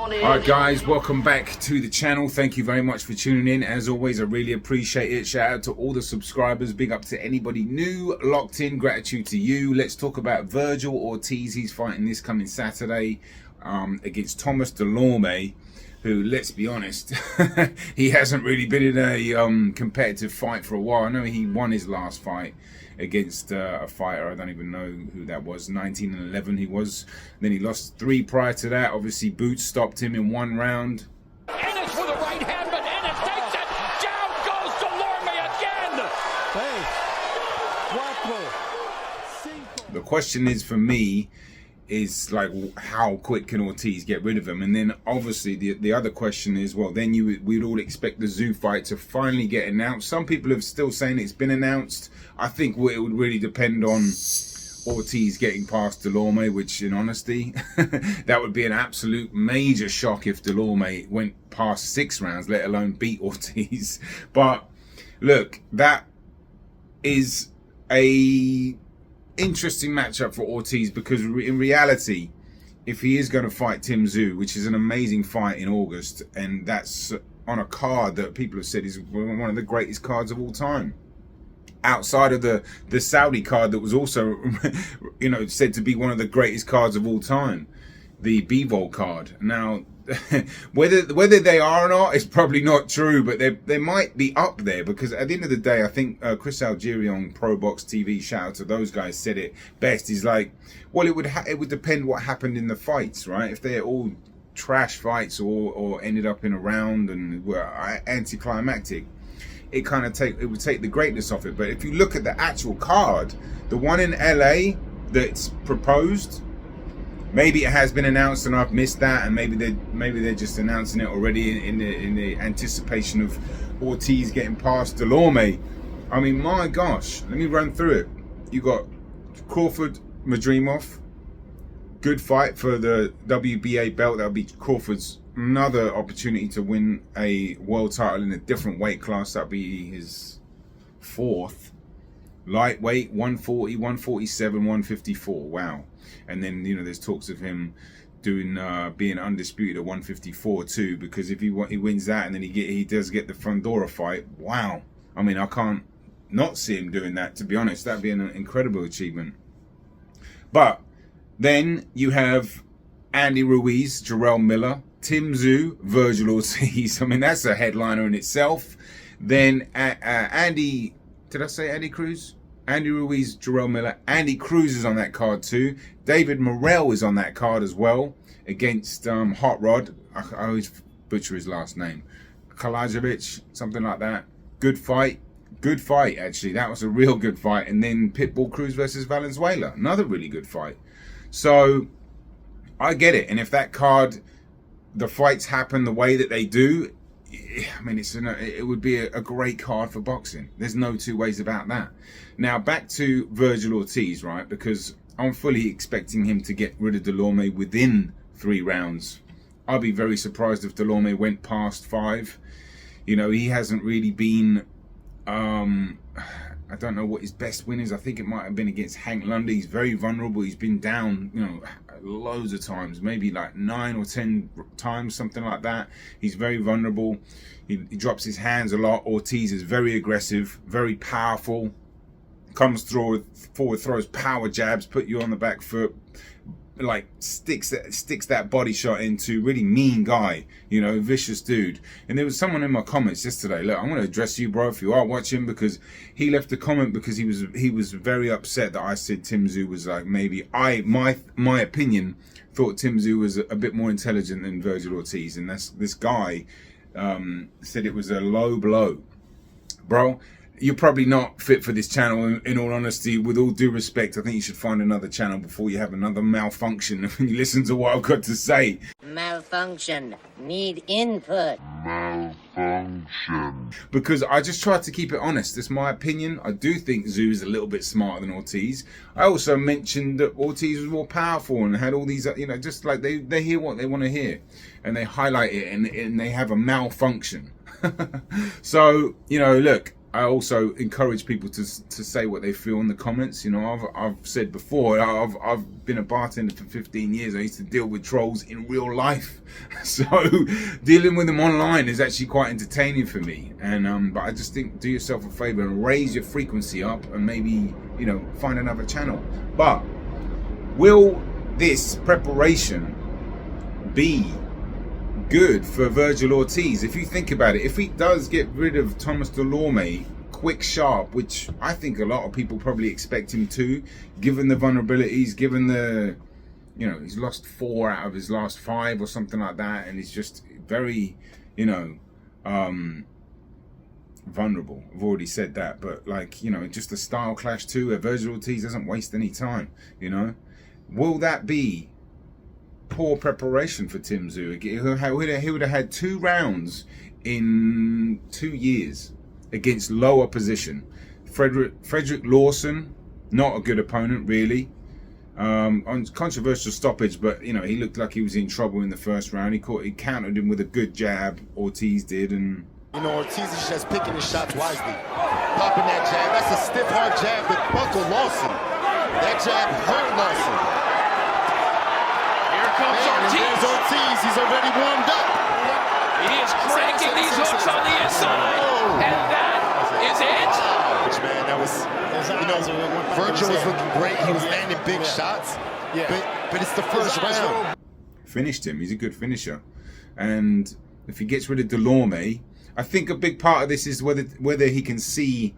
knowledge. Alright guys, welcome back to the channel. Thank you very much for tuning in. As always, I really appreciate it. Shout out to all the subscribers. Big up to anybody new, locked in. Gratitude to you. Let's talk about Virgil Ortiz. He's fighting this coming Saturday against Thomas Dulorme, who, let's be honest, he hasn't really been in a competitive fight for a while. I know he won his last fight against a fighter, I don't even know who that was, 19-11 he was. Then he lost 3 prior to that. Obviously, Boots stopped him in 1 round. Ennis with a right hand, but Ennis takes it. Down goes Dulorme again. The question is, for me, is like, how quick can Ortiz get rid of him? And then obviously the other question is, well, then we'd all expect the Tszyu fight to finally get announced. Some people are still saying it's been announced. I think it would really depend on Ortiz getting past Dulorme, which, in honesty, that would be an absolute major shock if Dulorme went past 6 rounds, let alone beat Ortiz. But look, that is a interesting matchup for Ortiz, because in reality, if he is going to fight Tim Tszyu, which is an amazing fight in August, and that's on a card that people have said is one of the greatest cards of all time, outside of the Saudi card that was also said to be one of the greatest cards of all time, the Bivol card. Now, whether they are or not, it's probably not true, but they might be up there, because at the end of the day, I think Chris Algieri on Pro Box TV, shout out to those guys, said it best. He's like, well, it would depend what happened in the fights, right? If they're all trash fights or ended up in a round and were anticlimactic, it would take the greatness off it. But if you look at the actual card, the one in LA that's proposed, maybe it has been announced and I've missed that, and maybe they're just announcing it already in the anticipation of Ortiz getting past Dulorme. I mean, my gosh, let me run through it. You got Crawford Madrimov, good fight for the WBA belt. That'll be Crawford's another opportunity to win a world title in a different weight class. That'll be his 4th. Lightweight, 140, 147, 154. Wow. And then, there's talks of him doing being undisputed at 154 too, because if he wins that and then he does get the Fundora fight, wow. I mean, I can't not see him doing that, to be honest. That'd be an incredible achievement. But then you have Andy Ruiz, Jarrell Miller, Tim Tszyu, Virgil Ortiz. I mean, that's a headliner in itself. Then Andy Cruz? Andy Ruiz, Jarrell Miller. Andy Cruz is on that card too. David Morrell is on that card as well, against Hot Rod. I always butcher his last name. Kalajevic, something like that. Good fight. Good fight, actually. That was a real good fight. And then Pitbull Cruz versus Valenzuela. Another really good fight. So, I get it. And if that card, the fights happen the way that they do, I mean, it would be a great card for boxing. There's no two ways about that. Now, back to Virgil Ortiz, right? Because I'm fully expecting him to get rid of Dulorme within 3 rounds. I'd be very surprised if Dulorme went past 5. He hasn't really been, I don't know what his best win is. I think it might have been against Hank Lundy. He's very vulnerable. He's been down, loads of times, maybe like 9 or 10 times, something like that. He's very vulnerable. He drops his hands a lot. Ortiz is very aggressive, very powerful. Comes forward, throws power jabs, put you on the back foot, like sticks that body shot into. Really mean guy, vicious dude. And there was someone in my comments yesterday. Look, I'm going to address you, bro, if you are watching, because he left a comment because he was very upset that I said Tim Tszyu was like, maybe my opinion, thought Tim Tszyu was a bit more intelligent than Virgil Ortiz, and this guy said it was a low blow, bro. You're probably not fit for this channel, in all honesty. With all due respect, I think you should find another channel before you have another malfunction when you listen to what I've got to say. Malfunction. Need input. Malfunction. Because I just tried to keep it honest. It's my opinion. I do think Tszyu is a little bit smarter than Ortiz. I also mentioned that Ortiz was more powerful and had all these, just like they hear what they want to hear. And they highlight it and they have a malfunction. So, look, I also encourage people to say what they feel in the comments. You know, I've said before, I've been a bartender for 15 years. I used to deal with trolls in real life, so dealing with them online is actually quite entertaining for me. And but I just think, do yourself a favor and raise your frequency up, and maybe, you know, find another channel. But will this preparation be good for Virgil Ortiz? If you think about it, if he does get rid of Thomas Dulorme quick, sharp, which I think a lot of people probably expect him to, given the vulnerabilities, given the, you know, he's lost 4 out of his last 5 or something like that, and he's just very, you know, vulnerable. I've already said that, but like, you know, just a style clash too, where Virgil Ortiz doesn't waste any time, you know. Will that be poor preparation for Tim Tszyu? He would have had 2 rounds in 2 years against lower position. Frederick Lawson, not a good opponent really. On controversial stoppage, but you know, he looked like he was in trouble in the first round. He countered him with a good jab, Ortiz did, and you know, Ortiz is just picking his shots wisely. Popping that jab, that's a stiff hard jab that buckled Lawson. That jab hurt Lawson. There's Ortiz, he's already warmed up. He is cranking these hooks on the inside, and that is it. Man, that was, you know, Virgil was looking great. He was landing big shots, but it's the first round. Finished him. He's a good finisher, and if he gets rid of Dulorme, I think a big part of this is whether he can see,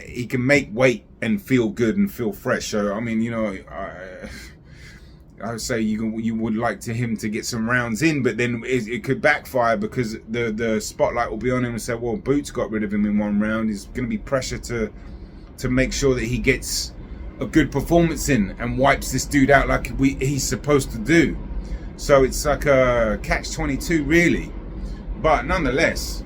he can make weight and feel good and feel fresh. So I mean, you know, I would say you would like him to get some rounds in, but then it could backfire because the spotlight will be on him and say, well, Boots got rid of him in 1 round. There's going to be pressure to make sure that he gets a good performance in and wipes this dude out like he's supposed to do. So it's like a catch-22 really. But nonetheless,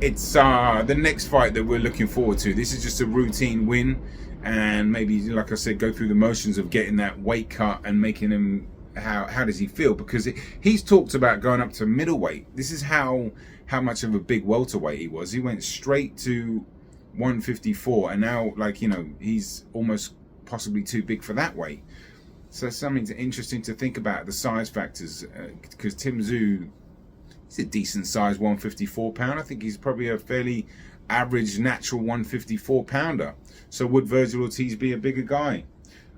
it's the next fight that we're looking forward to. This is just a routine win, and maybe, like I said, go through the motions of getting that weight cut and making him, how does he feel? Because he's talked about going up to middleweight. This is how much of a big welterweight he was. He went straight to 154, and now, like, you know, he's almost possibly too big for that weight. So something interesting to think about, the size factors, because Tim Tszyu, he's a decent size 154 pounder. I think he's probably a fairly average natural 154 pounder. So would Virgil Ortiz be a bigger guy?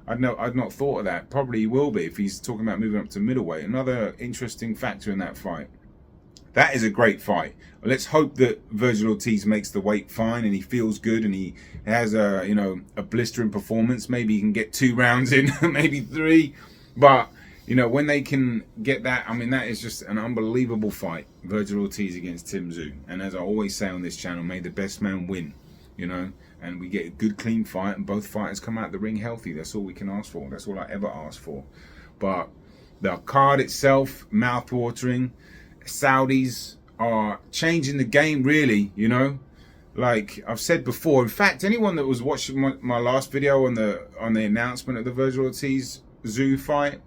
I'd not thought of that. Probably he will be if he's talking about moving up to middleweight. Another interesting factor in that fight. That is a great fight. Let's hope that Virgil Ortiz makes the weight fine and he feels good and he has a, you know, a blistering performance. Maybe he can get 2 rounds in, maybe 3. But you know, when they can get that, I mean, that is just an unbelievable fight. Virgil Ortiz against Tim Tszyu. And as I always say on this channel, may the best man win, you know. And we get a good, clean fight, and both fighters come out the ring healthy. That's all we can ask for. That's all I ever ask for. But the card itself, mouth-watering. Saudis are changing the game, really, you know. Like I've said before, in fact, anyone that was watching my last video on the announcement of the Virgil Ortiz Tszyu fight,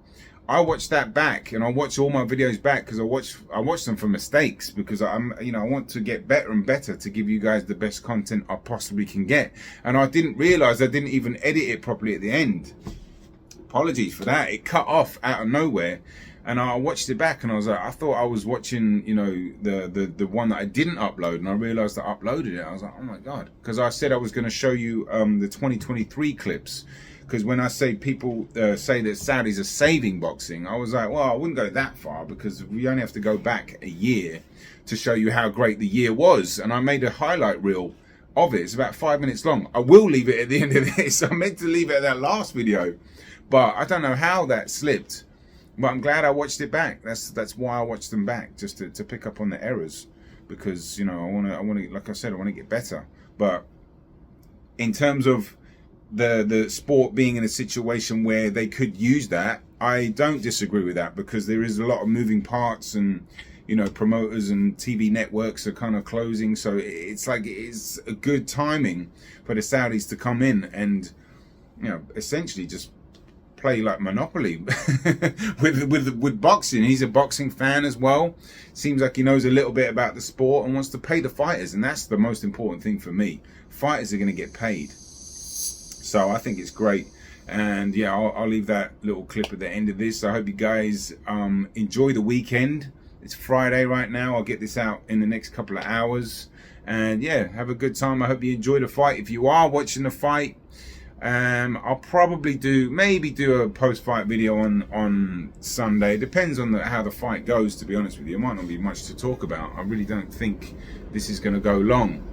I watched that back, and I watch all my videos back because I watch them for mistakes, because I want to get better and better to give you guys the best content I possibly can get. And I didn't realize I didn't even edit it properly at the end. Apologies for that. It cut off out of nowhere, and I watched it back, and I was like, I thought I was watching, you know, the one that I didn't upload, and I realized I uploaded it. I was like, oh my god, because I said I was going to show you the 2023 clips. Because when I say people say that Saudis are saving boxing, I was like, well, I wouldn't go that far, because we only have to go back a year to show you how great the year was. And I made a highlight reel of it. It's about 5 minutes long. I will leave it at the end of this. I meant to leave it at that last video, but I don't know how that slipped. But I'm glad I watched it back. That's why I watched them back, just to pick up on the errors, because, you know, I want to, like I said, I want to get better. But in terms of the sport being in a situation where they could use that, I don't disagree with that, because there is a lot of moving parts, and, you know, promoters and TV networks are kind of closing. So it's like, it's a good timing for the Saudis to come in and, you know, essentially just play like Monopoly with boxing. He's a boxing fan as well. Seems like he knows a little bit about the sport and wants to pay the fighters, and that's the most important thing for me. Fighters are going to get paid, so I think it's great. And yeah, I'll leave that little clip at the end of this. I hope you guys enjoy the weekend. It's Friday right now. I'll get this out in the next couple of hours, and yeah, have a good time. I hope you enjoy the fight. If you are watching the fight, I'll probably maybe do a post-fight video on Sunday. Depends on how the fight goes, to be honest with you. There might not be much to talk about. I really don't think this is going to go long.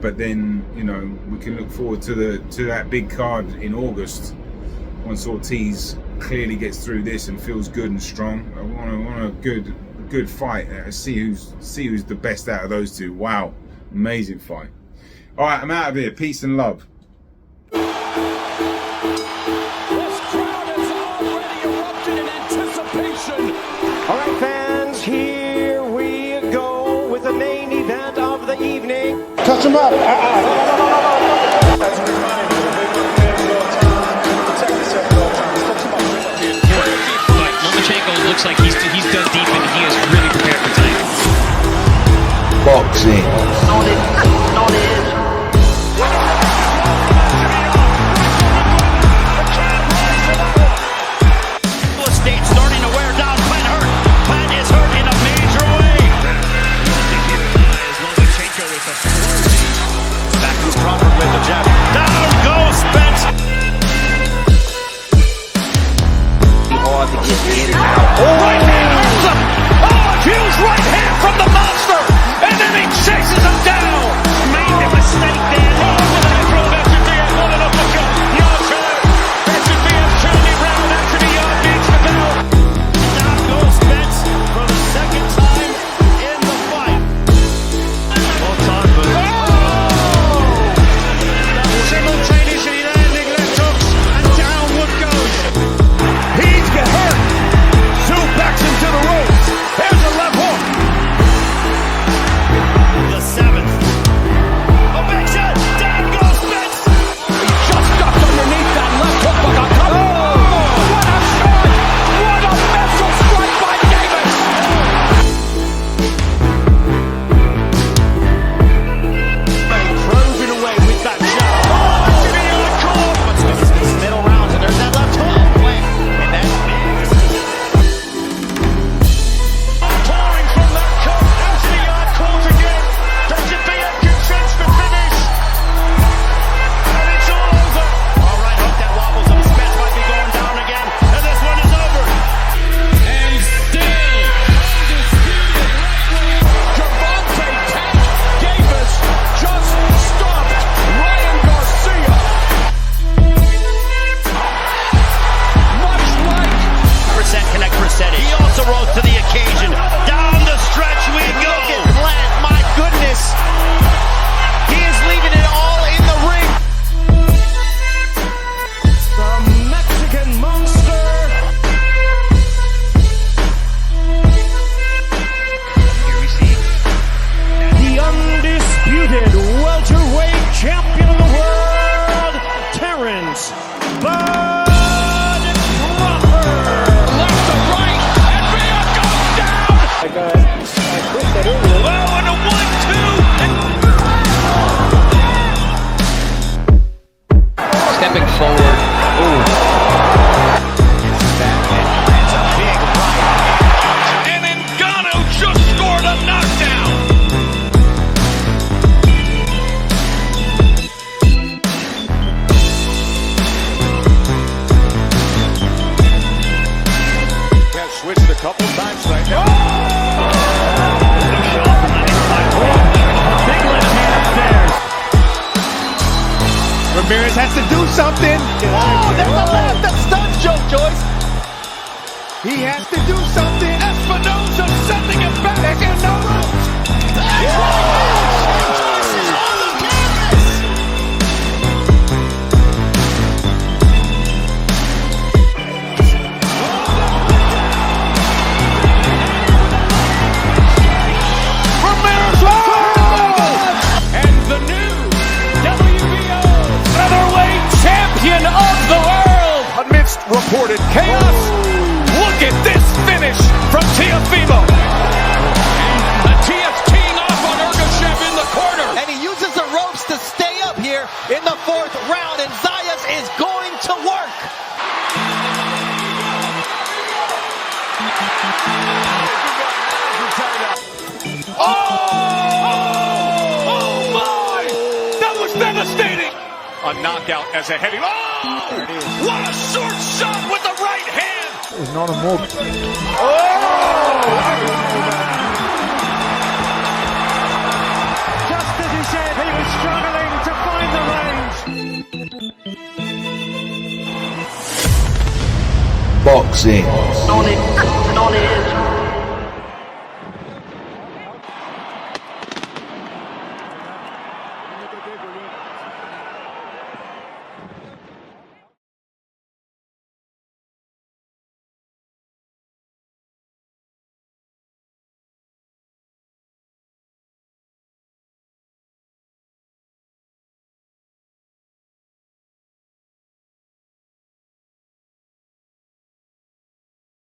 But then, you know, we can look forward to that big card in August once Ortiz clearly gets through this and feels good and strong. I want a good fight. See who's the best out of those two. Wow, amazing fight. All right, I'm out of here. Peace and love. This crowd has already erupted in anticipation. All right, fans, here we go with the main event of the evening. Touch him up. Lomachenko looks like he's dug deep and he is really prepared for tonight. Boxing. State starting to wear down Plant hurt. Plant is hurt in a major way. Lomachenko with a back to Crawford with the jab. Down goes Spence. Hard to get in and out. Right hand hurts him. Oh, a huge right hand from the monster. And then he chases him down. Made a mistake there. Oh, with that throw, that should be a one and uppercut. No time. That should be a Johnny Brown. That should be on beats the bell. Down goes Spence for the second time in the fight. Well done, but simultaneously landing left hooks and downward goes. He's get hurt. Tszyu backs him to the ropes. There's a left hook. The seventh. A big shot. Down goes Spence. He just ducked underneath that left hook, but got covered. Oh, what a shot. What a missile strike by Davis. Probing away with that shot. Oh, that's to be on the core. What's this middle round? And there's that left hook. And that's pouring from that cup as the yard calls again. Does it be a consent to finish? And it's all over. All right, hook that wobbles him. Spence might be going down again. And this one is over. And still undisputed Gervonta Tank Davis just stopped Ryan Garcia. Much like Percent connect percentage. He also rose to the occasion. Down the stretch we go. Look at Plant, my goodness. He is leaving it all in the ring. The Mexican monster. Here we see The undisputed welterweight champion of the world, Terrence Bud Crawford. left to right, and Rhea goes down. oh, and a 1-2. Stepping forward. It's a big right. And Ngannou just scored a knockdown. Have switched a couple times right now. Big left hand upstairs. Ramirez has to do something. Oh, there's a left that stuns Joe Joyce. He has to do something. Espinosa sending it back. And the new WBO featherweight champion of the world. Amidst Oh my! That was devastating! A knockout as a heavy. Oh! What a short shot with the right hand! It's not a move. Just as he said, he was struggling to find the range. Boxing. Solid